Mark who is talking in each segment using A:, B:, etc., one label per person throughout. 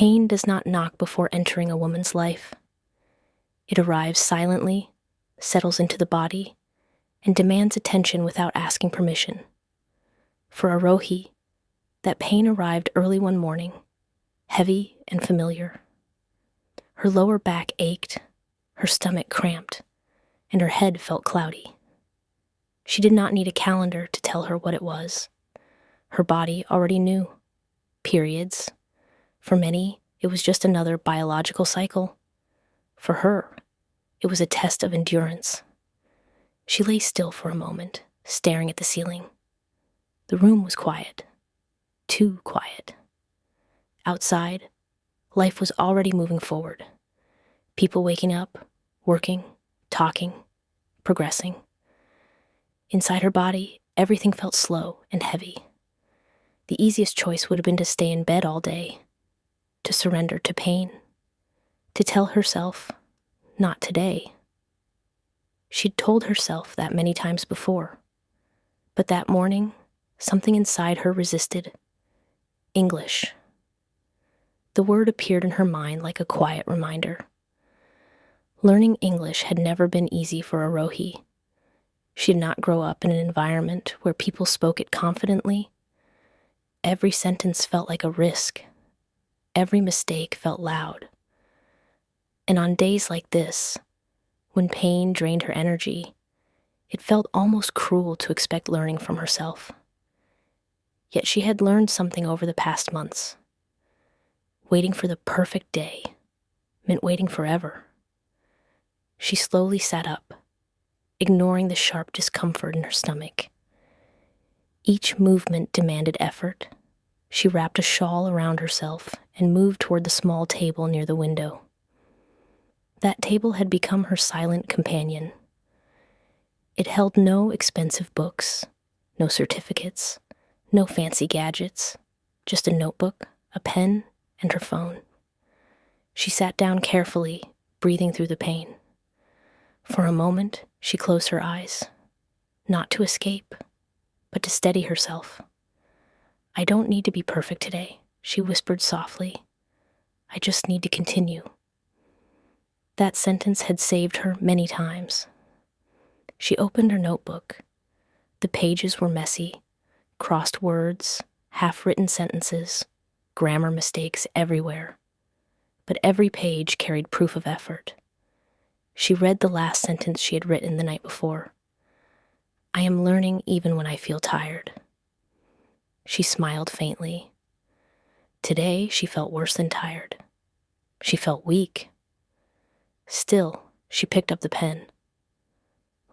A: Pain does not knock before entering a woman's life. It arrives silently, settles into the body, and demands attention without asking permission. For Arohi, that pain arrived early one morning, heavy and familiar. Her lower back ached, her stomach cramped, and her head felt cloudy. She did not need a calendar to tell her what it was. Her body already knew. Periods. For many, it was just another biological cycle. For her, it was a test of endurance. She lay still for a moment, staring at the ceiling. The room was quiet. Too quiet. Outside, life was already moving forward. People waking up, working, talking, progressing. Inside her body, everything felt slow and heavy. The easiest choice would have been to stay in bed all day, to surrender to pain, to tell herself, not today. She'd told herself that many times before, but that morning, something inside her resisted. English. The word appeared in her mind like a quiet reminder. Learning English had never been easy for Arohi. She did not grow up in an environment where people spoke it confidently. Every sentence felt like a risk. Every mistake felt loud. And on days like this, when pain drained her energy, it felt almost cruel to expect learning from herself. Yet she had learned something over the past months. Waiting for the perfect day meant waiting forever. She slowly sat up, ignoring the sharp discomfort in her stomach. Each movement demanded effort. She wrapped a shawl around herself and moved toward the small table near the window. That table had become her silent companion. It held no expensive books, no certificates, no fancy gadgets, just a notebook, a pen, and her phone. She sat down carefully, breathing through the pain. For a moment, she closed her eyes, not to escape, but to steady herself. "I don't need to be perfect today," she whispered softly. "I just need to continue." That sentence had saved her many times. She opened her notebook. The pages were messy, crossed words, half-written sentences, grammar mistakes everywhere. But every page carried proof of effort. She read the last sentence she had written the night before. "I am learning even when I feel tired." She smiled faintly. Today, she felt worse than tired. She felt weak. Still, she picked up the pen.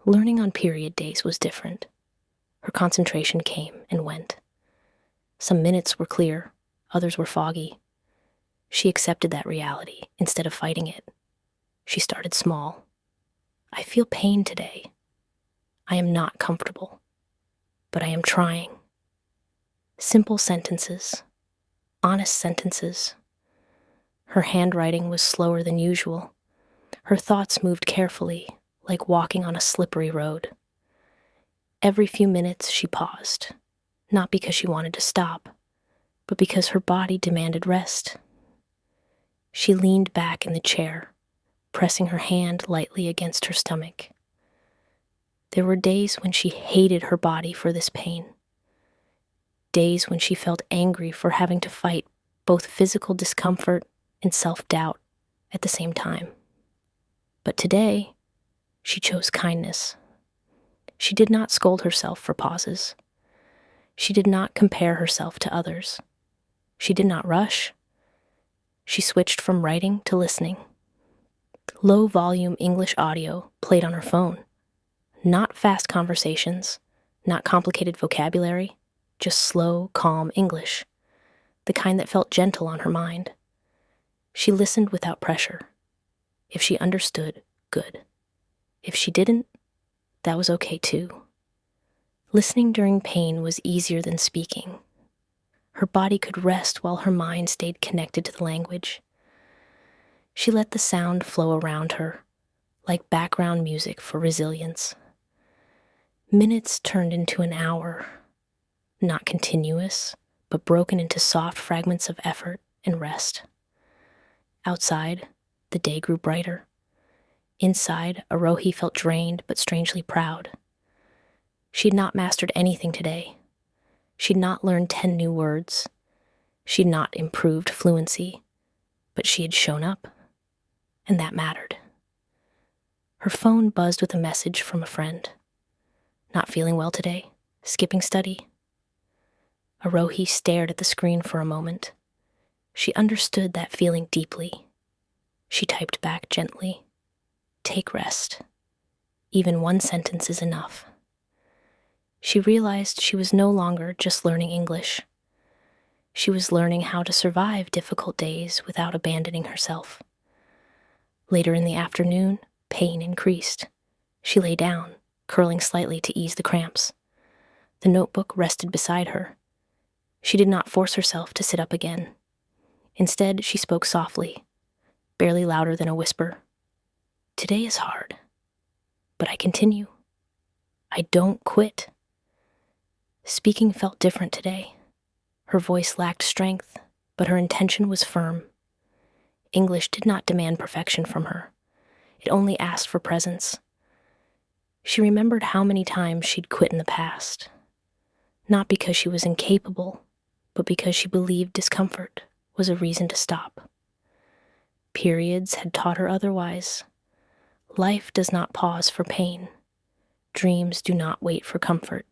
A: Learning on period days was different. Her concentration came and went. Some minutes were clear, others were foggy. She accepted that reality instead of fighting it. She started small. "I feel pain today. I am not comfortable, but I am trying." Simple sentences, honest sentences. Her handwriting was slower than usual. Her thoughts moved carefully, like walking on a slippery road. Every few minutes she paused, not because she wanted to stop, but because her body demanded rest. She leaned back in the chair, pressing her hand lightly against her stomach. There were days when she hated her body for this pain. Days when she felt angry for having to fight both physical discomfort and self-doubt at the same time. But today, she chose kindness. She did not scold herself for pauses. She did not compare herself to others. She did not rush. She switched from writing to listening. Low-volume English audio played on her phone. Not fast conversations, not complicated vocabulary, just slow, calm English, the kind that felt gentle on her mind. She listened without pressure. If she understood, good. If she didn't, that was okay too. Listening during pain was easier than speaking. Her body could rest while her mind stayed connected to the language. She let the sound flow around her, like background music for resilience. Minutes turned into an hour, not continuous, but broken into soft fragments of effort and rest. Outside, the day grew brighter. Inside, Arohi felt drained but strangely proud. She had not mastered anything today. She'd not learned 10 new words. She'd not improved fluency, but she had shown up, and that mattered. Her phone buzzed with a message from a friend. Not feeling well today? Skipping study? Arohi stared at the screen for a moment. She understood that feeling deeply. She typed back gently, "Take rest. Even one sentence is enough." She realized she was no longer just learning English. She was learning how to survive difficult days without abandoning herself. Later in the afternoon, pain increased. She lay down, curling slightly to ease the cramps. The notebook rested beside her. She did not force herself to sit up again. Instead, she spoke softly, barely louder than a whisper. "Today is hard, but I continue. I don't quit." Speaking felt different today. Her voice lacked strength, but her intention was firm. English did not demand perfection from her. It only asked for presence. She remembered how many times she'd quit in the past. Not because she was incapable, but because she believed discomfort was a reason to stop. Periods had taught her otherwise. Life does not pause for pain. Dreams do not wait for comfort.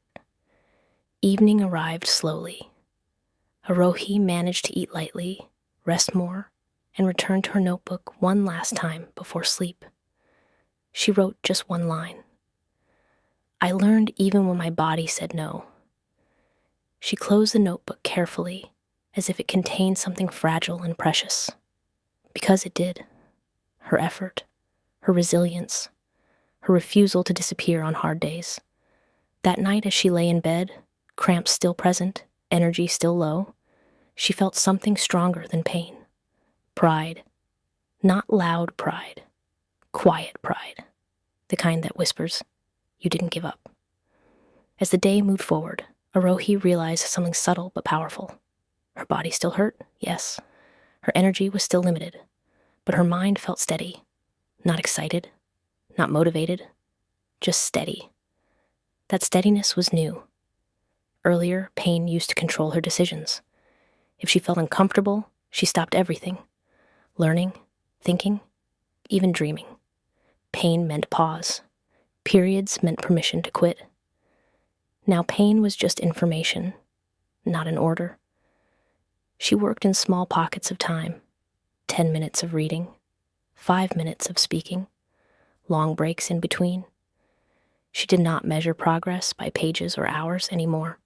A: Evening arrived slowly. Arohi managed to eat lightly, rest more, and return to her notebook one last time before sleep. She wrote just one line. "I learned even when my body said no." She closed the notebook carefully, as if it contained something fragile and precious. Because it did. Her effort, her resilience, her refusal to disappear on hard days. That night as she lay in bed, cramps still present, energy still low, she felt something stronger than pain. Pride. Not loud pride. Quiet pride. The kind that whispers, "You didn't give up." As the day moved forward, Arohi realized something subtle but powerful. Her body still hurt, yes. Her energy was still limited, but her mind felt steady. Not excited, not motivated, just steady. That steadiness was new. Earlier, pain used to control her decisions. If she felt uncomfortable, she stopped everything. Learning, thinking, even dreaming. Pain meant pause. Periods meant permission to quit. Now pain was just information, not an order. She worked in small pockets of time. 10 minutes of reading, 5 minutes of speaking, long breaks in between. She did not measure progress by pages or hours anymore.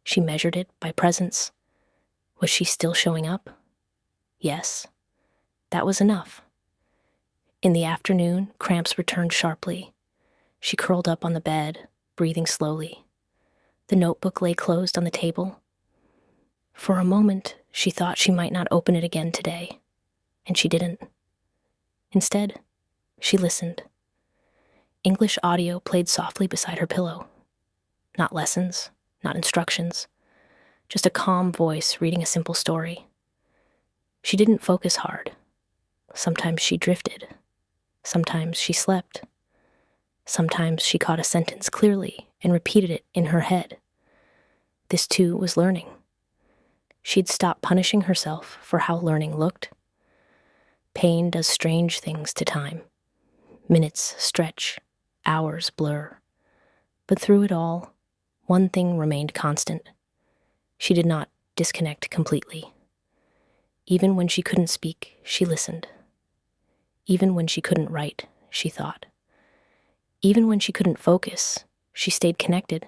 A: She measured it by presence. Was she still showing up? Yes. That was enough. In the afternoon, cramps returned sharply. She curled up on the bed, breathing slowly. The notebook lay closed on the table. For a moment, she thought she might not open it again today, and she didn't. Instead, she listened. English audio played softly beside her pillow. Not lessons, not instructions, just a calm voice reading a simple story. She didn't focus hard. Sometimes she drifted. Sometimes she slept. Sometimes she caught a sentence clearly and repeated it in her head. This too was learning. She'd stopped punishing herself for how learning looked. Pain does strange things to time. Minutes stretch, hours blur. But through it all, one thing remained constant. She did not disconnect completely. Even when she couldn't speak, she listened. Even when she couldn't write, she thought. Even when she couldn't focus, she stayed connected.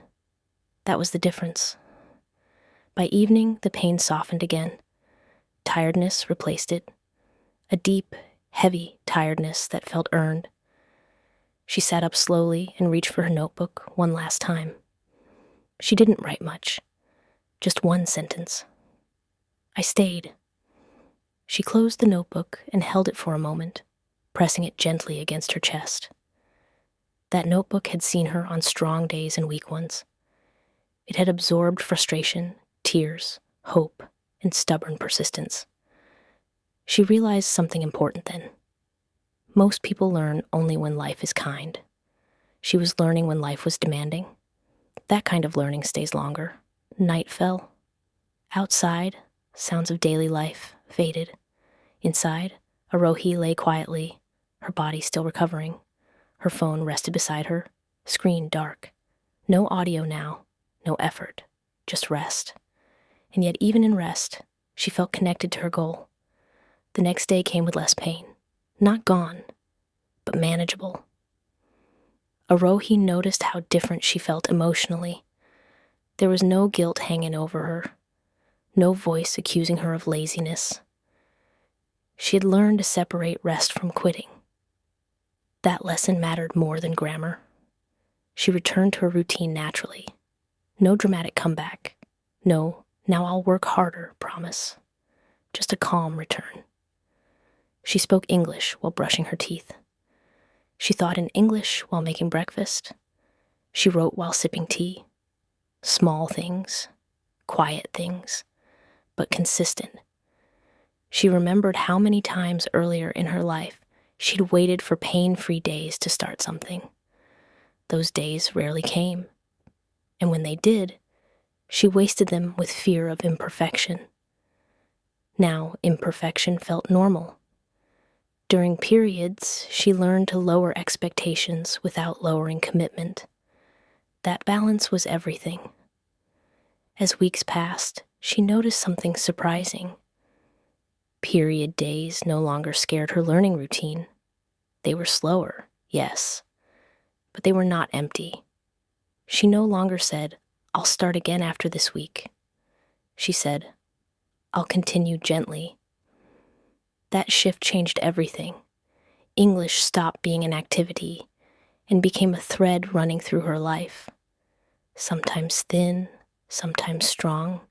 A: That was the difference. By evening, the pain softened again. Tiredness replaced it. A deep, heavy tiredness that felt earned. She sat up slowly and reached for her notebook one last time. She didn't write much. Just one sentence. "I stayed." She closed the notebook and held it for a moment, pressing it gently against her chest. That notebook had seen her on strong days and weak ones. It had absorbed frustration, tears, hope, and stubborn persistence. She realized something important then. Most people learn only when life is kind. She was learning when life was demanding. That kind of learning stays longer. Night fell. Outside, sounds of daily life faded. Inside, Arohi lay quietly, her body still recovering. Her phone rested beside her, screen dark. No audio now, no effort, just rest. And yet even in rest, she felt connected to her goal. The next day came with less pain. Not gone, but manageable. Arohi noticed how different she felt emotionally. There was no guilt hanging over her, no voice accusing her of laziness. She had learned to separate rest from quitting. That lesson mattered more than grammar. She returned to her routine naturally. No dramatic comeback. No, now I'll work harder, promise. Just a calm return. She spoke English while brushing her teeth. She thought in English while making breakfast. She wrote while sipping tea. Small things, quiet things, but consistent. She remembered how many times earlier in her life she'd waited for pain-free days to start something. Those days rarely came, and when they did, she wasted them with fear of imperfection. Now imperfection felt normal. During periods, she learned to lower expectations without lowering commitment. That balance was everything. As weeks passed, she noticed something surprising. Period days no longer scared her learning routine. They were slower, yes, but they were not empty. She no longer said, I'll start again after this week. She said, I'll continue gently. That shift changed everything. English stopped being an activity and became a thread running through her life. Sometimes thin, sometimes strong,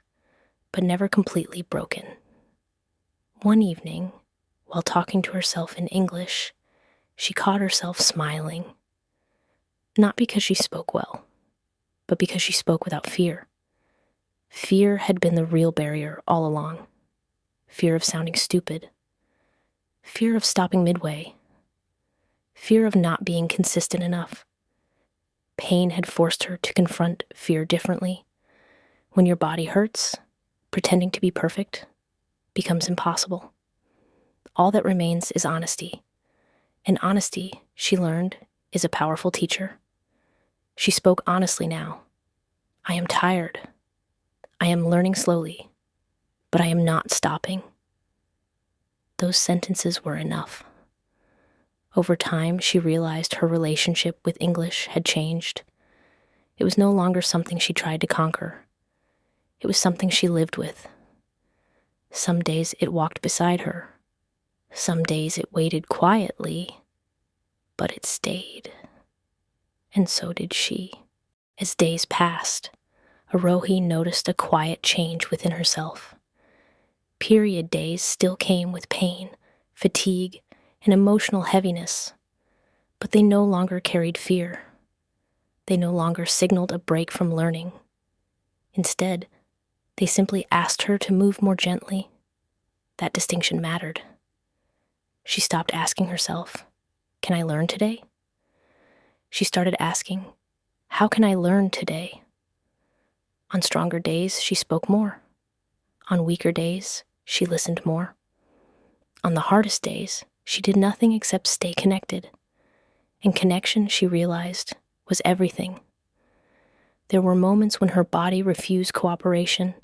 A: but never completely broken. One evening, while talking to herself in English, she caught herself smiling. Not because she spoke well, but because she spoke without fear. Fear had been the real barrier all along. Fear of sounding stupid. Fear of stopping midway. Fear of not being consistent enough. Pain had forced her to confront fear differently. When your body hurts, pretending to be perfect becomes impossible. All that remains is honesty. And honesty, she learned, is a powerful teacher. She spoke honestly now. I am tired. I am learning slowly, but I am not stopping. Those sentences were enough. Over time, she realized her relationship with English had changed. It was no longer something she tried to conquer. It was something she lived with. Some days it walked beside her. Some days it waited quietly, but it stayed. And so did she. As days passed, Arohi noticed a quiet change within herself. Period days still came with pain, fatigue, and emotional heaviness, but they no longer carried fear. They no longer signaled a break from learning. Instead, they simply asked her to move more gently. That distinction mattered. She stopped asking herself, can I learn today? She started asking, how can I learn today? On stronger days, she spoke more. On weaker days, she listened more. On the hardest days, she did nothing except stay connected. And connection, she realized, was everything. There were moments when her body refused cooperation.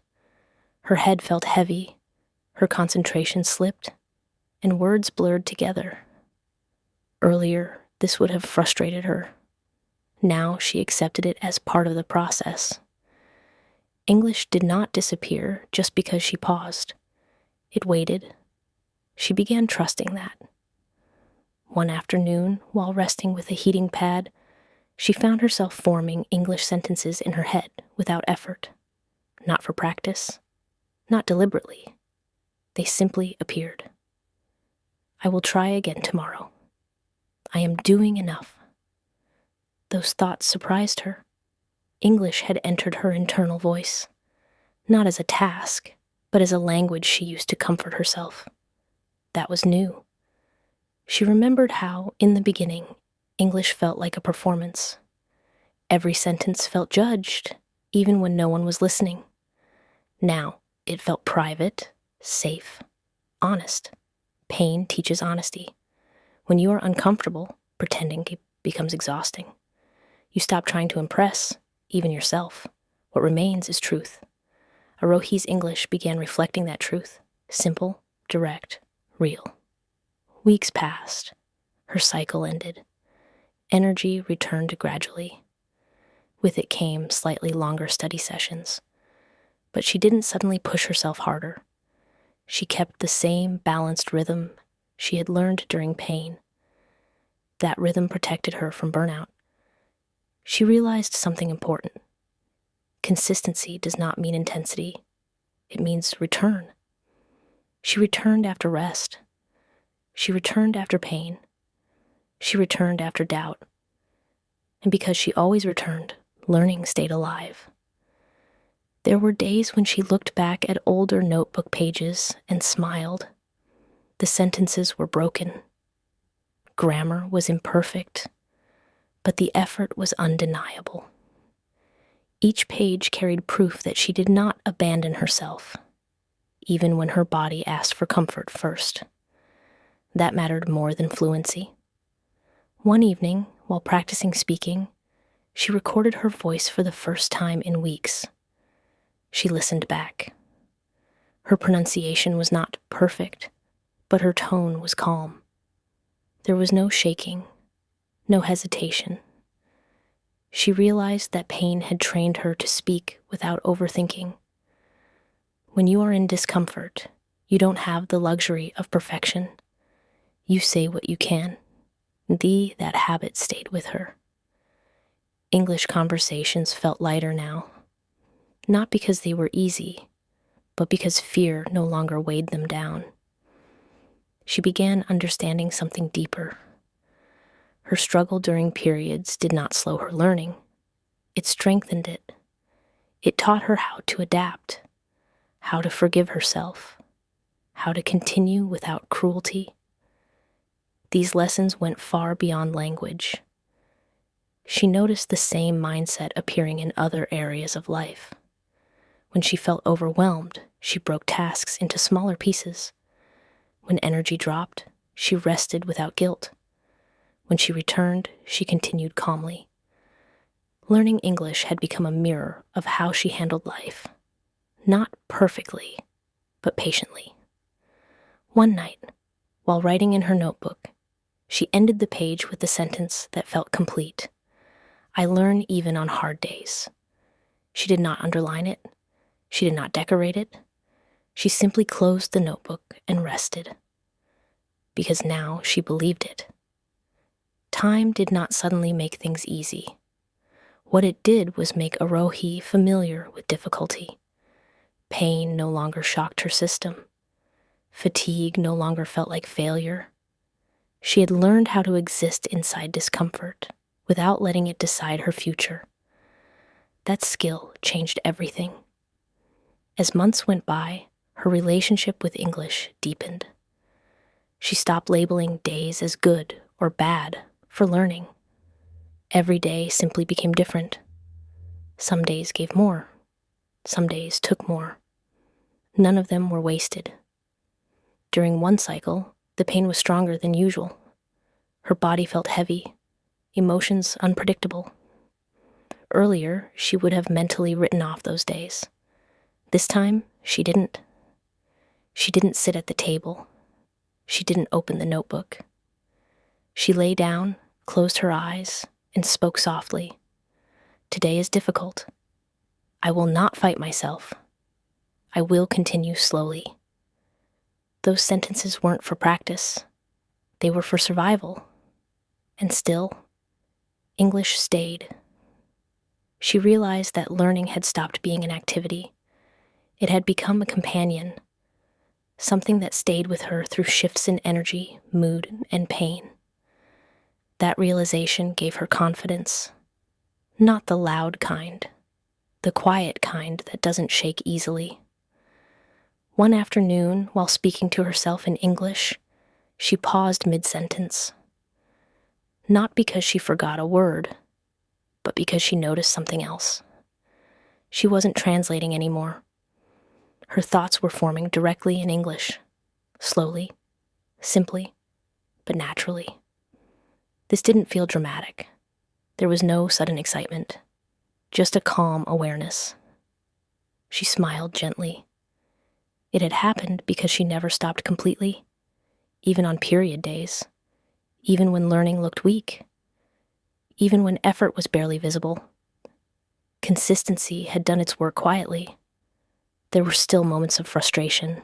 A: Her head felt heavy, her concentration slipped, and words blurred together. Earlier, this would have frustrated her. Now she accepted it as part of the process. English did not disappear just because she paused. It waited. She began trusting that. One afternoon, while resting with a heating pad, she found herself forming English sentences in her head without effort. Not for practice, not deliberately. They simply appeared. I will try again tomorrow. I am doing enough. Those thoughts surprised her. English had entered her internal voice, not as a task, but as a language she used to comfort herself. that was new. She remembered how, in the beginning, English felt like a performance. Every sentence felt judged, even when no one was listening. Now, it felt private, safe, honest. Pain teaches honesty. When you are uncomfortable, pretending becomes exhausting. You stop trying to impress, even yourself. What remains is truth. Arohi's English began reflecting that truth. Simple, direct, real. Weeks passed. Her cycle ended. Energy returned gradually. With it came slightly longer study sessions. But she didn't suddenly push herself harder. She kept the same balanced rhythm she had learned during pain. That rhythm protected her from burnout. She realized something important. Consistency does not mean intensity. It means return. She returned after rest. She returned after pain. She returned after doubt. And because she always returned, learning stayed alive. There were days when she looked back at older notebook pages and smiled. The sentences were broken. Grammar was imperfect, but the effort was undeniable. Each page carried proof that she did not abandon herself, even when her body asked for comfort first. That mattered more than fluency. One evening, while practicing speaking, she recorded her voice for the first time in weeks. She listened back. Her pronunciation was not perfect, but her tone was calm. There was no shaking, no hesitation. She realized that pain had trained her to speak without overthinking. When you are in discomfort, you don't have the luxury of perfection. You say what you can. That habit stayed with her. English conversations felt lighter now, not because they were easy, but because fear no longer weighed them down. She began understanding something deeper. Her struggle during periods did not slow her learning. It strengthened it. It taught her how to adapt, how to forgive herself, how to continue without cruelty. These lessons went far beyond language. She noticed the same mindset appearing in other areas of life. When she felt overwhelmed, she broke tasks into smaller pieces. When energy dropped, she rested without guilt. When she returned, she continued calmly. Learning English had become a mirror of how she handled life. Not perfectly, but patiently. One night, while writing in her notebook, she ended the page with a sentence that felt complete. I learn even on hard days. She did not underline it. She did not decorate it. She simply closed the notebook and rested. Because now she believed it. Time did not suddenly make things easy. What it did was make Arohi familiar with difficulty. Pain no longer shocked her system. Fatigue no longer felt like failure. She had learned how to exist inside discomfort without letting it decide her future. That skill changed everything. As months went by, her relationship with English deepened. She stopped labeling days as good or bad for learning. Every day simply became different. Some days gave more. Some days took more. None of them were wasted. During one cycle, the pain was stronger than usual. Her body felt heavy, emotions unpredictable. Earlier, she would have mentally written off those days. This time, she didn't. She didn't sit at the table. She didn't open the notebook. She lay down, closed her eyes, and spoke softly. Today is difficult. I will not fight myself. I will continue slowly. Those sentences weren't for practice. They were for survival. And still, English stayed. She realized that learning had stopped being an activity. It had become a companion, something that stayed with her through shifts in energy, mood, and pain. That realization gave her confidence. Not the loud kind, the quiet kind that doesn't shake easily. One afternoon, while speaking to herself in English, She paused mid-sentence, not because she forgot a word, but because she noticed something else. She wasn't translating anymore. Her thoughts were forming directly in English, slowly, simply, but naturally. This didn't feel dramatic. There was no sudden excitement, just a calm awareness. She smiled gently. It had happened because she never stopped completely, even on period days, even when learning looked weak, even when effort was barely visible. Consistency had done its work quietly. There were still moments of frustration,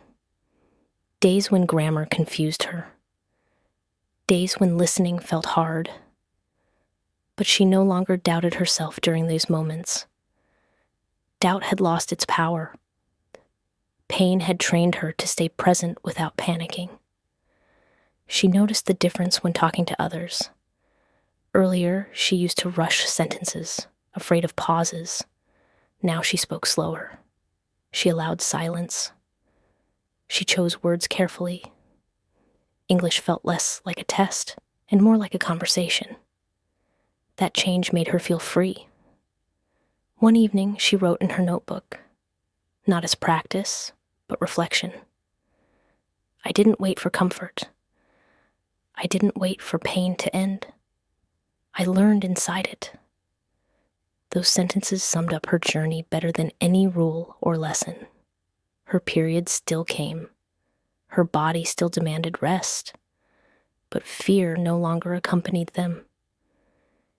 A: days when grammar confused her, days when listening felt hard. But she no longer doubted herself during these moments. Doubt had lost its power. Pain had trained her to stay present without panicking. She noticed the difference when talking to others. Earlier, she used to rush sentences, afraid of pauses. Now she spoke slower. She allowed silence. She chose words carefully. English felt less like a test and more like a conversation. That change made her feel free. One evening, she wrote in her notebook, not as practice, but reflection. I didn't wait for comfort. I didn't wait for pain to end. I learned inside it. Those sentences summed up her journey better than any rule or lesson. Her periods still came. Her body still demanded rest, but fear no longer accompanied them.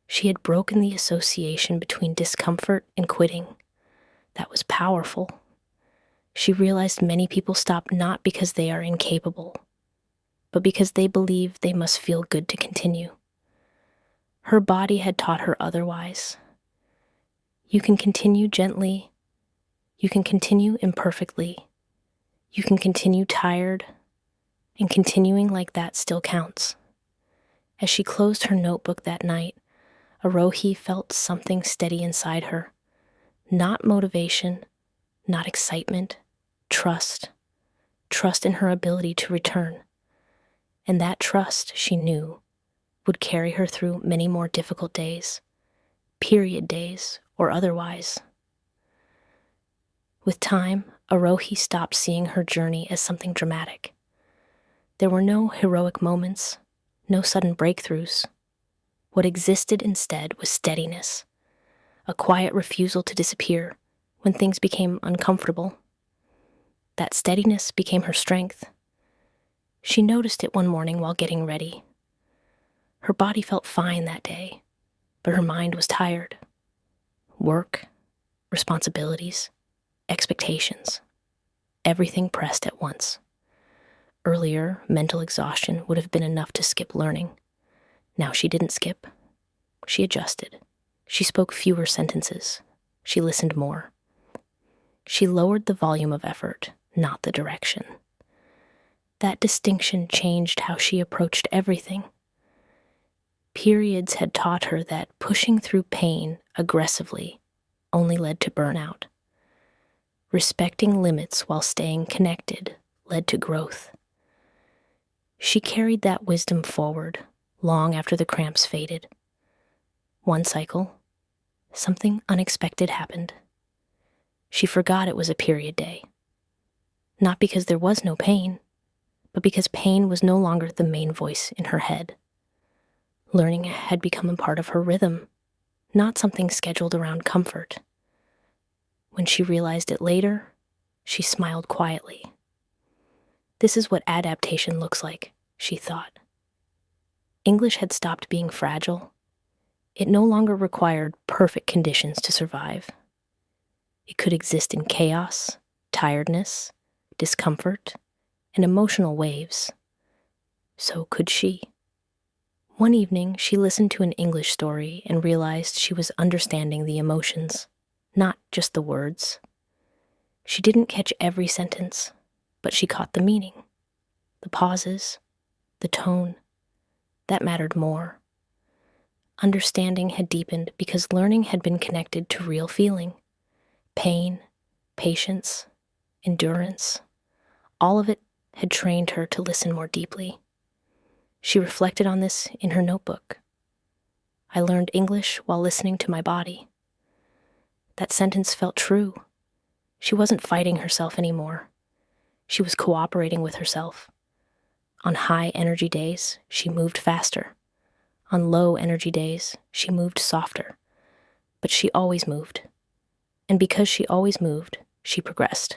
A: She had broken the association between discomfort and quitting. That was powerful. She realized many people stop not because they are incapable, but because they believe they must feel good to continue. Her body had taught her otherwise. You can continue gently. You can continue imperfectly. You can continue tired, and continuing like that still counts. As she closed her notebook that night, Arohi felt something steady inside her. Not motivation, not excitement, trust. Trust in her ability to return. And that trust, she knew, would carry her through many more difficult days, period days or otherwise. With time, Arohi stopped seeing her journey as something dramatic. There were no heroic moments, no sudden breakthroughs. What existed instead was steadiness, a quiet refusal to disappear when things became uncomfortable. That steadiness became her strength. She noticed it one morning while getting ready. Her body felt fine that day, but her mind was tired. Work, responsibilities, expectations, everything pressed at once. Earlier, mental exhaustion would have been enough to skip learning. Now she didn't skip. She adjusted. She spoke fewer sentences. She listened more. She lowered the volume of effort, not the direction. That distinction changed how she approached everything. Periods had taught her that pushing through pain aggressively only led to burnout. Respecting limits while staying connected led to growth. She carried that wisdom forward long after the cramps faded. One cycle, something unexpected happened. She forgot it was a period day. Not because there was no pain, but because pain was no longer the main voice in her head. Learning had become a part of her rhythm, not something scheduled around comfort. When she realized it later, she smiled quietly. This is what adaptation looks like, she thought. English had stopped being fragile. It no longer required perfect conditions to survive. It could exist in chaos, tiredness, discomfort, and emotional waves. So could she. One evening, she listened to an English story and realized she was understanding the emotions, not just the words. She didn't catch every sentence, but she caught the meaning, the pauses, the tone. That mattered more. Understanding had deepened because learning had been connected to real feeling. Pain, patience, endurance. All of it had trained her to listen more deeply. She reflected on this in her notebook. I learned English while listening to my body. That sentence felt true. She wasn't fighting herself anymore. She was cooperating with herself. On high energy days, she moved faster. On low energy days, she moved softer. But she always moved. And because she always moved, she progressed.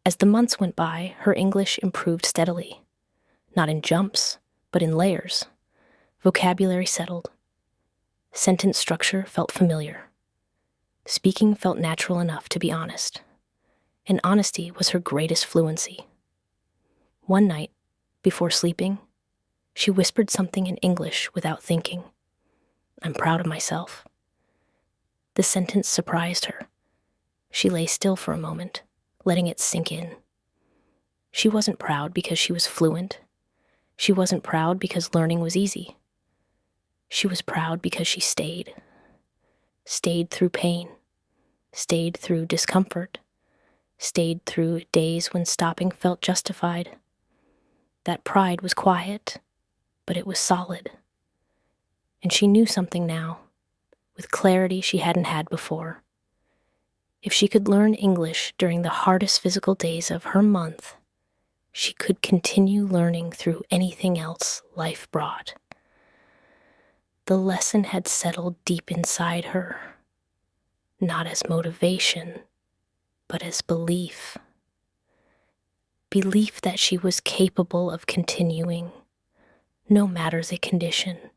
A: As the months went by, her English improved steadily. Not in jumps, but in layers. Vocabulary settled. Sentence structure felt familiar. Speaking felt natural enough to be honest. And honesty was her greatest fluency. One night, before sleeping, she whispered something in English without thinking. "I'm proud of myself." The sentence surprised her. She lay still for a moment, letting it sink in. She wasn't proud because she was fluent. She wasn't proud because learning was easy. She was proud because she stayed. Stayed through pain. Stayed through discomfort. Stayed through days when stopping felt justified. That pride was quiet, but it was solid. And she knew something now, with clarity she hadn't had before. If she could learn English during the hardest physical days of her month, she could continue learning through anything else life brought. The lesson had settled deep inside her, not as motivation, but as belief. Belief that she was capable of continuing, no matter the condition.